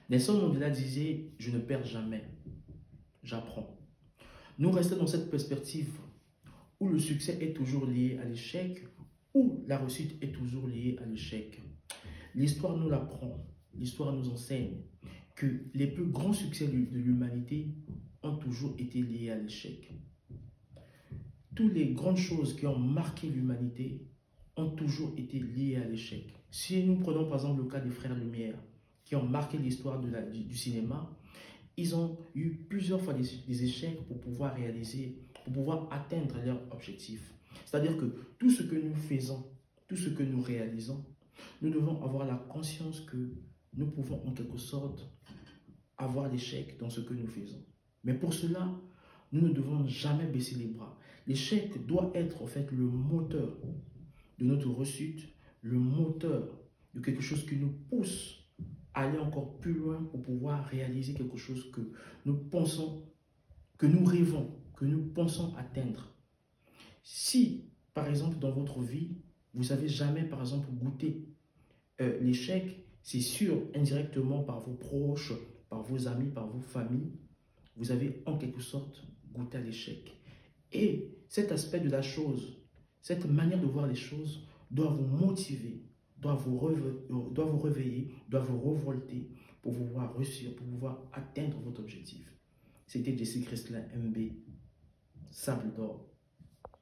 Nelson Mandela disait, je ne perds jamais, j'apprends. Nous restons dans cette perspective où le succès est toujours lié à l'échec, où la réussite est toujours liée à l'échec. L'histoire nous l'apprend, l'histoire nous enseigne que les plus grands succès de l'humanité ont toujours été liés à l'échec. Toutes les grandes choses qui ont marqué l'humanité ont toujours été liées à l'échec. Si nous prenons par exemple le cas des frères Lumière, qui ont marqué l'histoire du cinéma, ils ont eu plusieurs fois des échecs pour pouvoir réaliser, pour pouvoir atteindre leur objectif. C'est-à-dire que tout ce que nous faisons, tout ce que nous réalisons, nous devons avoir la conscience que nous pouvons en quelque sorte avoir l'échec dans ce que nous faisons. Mais pour cela, nous ne devons jamais baisser les bras. L'échec doit être en fait le moteur de notre réussite, le moteur de quelque chose qui nous pousse à aller encore plus loin pour pouvoir réaliser quelque chose que nous pensons, que nous rêvons, que nous pensons atteindre. Si, par exemple, dans votre vie, vous n'avez jamais, par exemple, goûté l'échec, c'est sûr, indirectement par vos proches, par vos amis, par vos familles, vous avez en quelque sorte goûté à l'échec. Et cet aspect de la chose, cette manière de voir les choses doit vous motiver, doit vous réveiller, doit vous révolter pour pouvoir réussir, pour pouvoir atteindre votre objectif. C'était Jesse Christlin MB, Sable d'Or.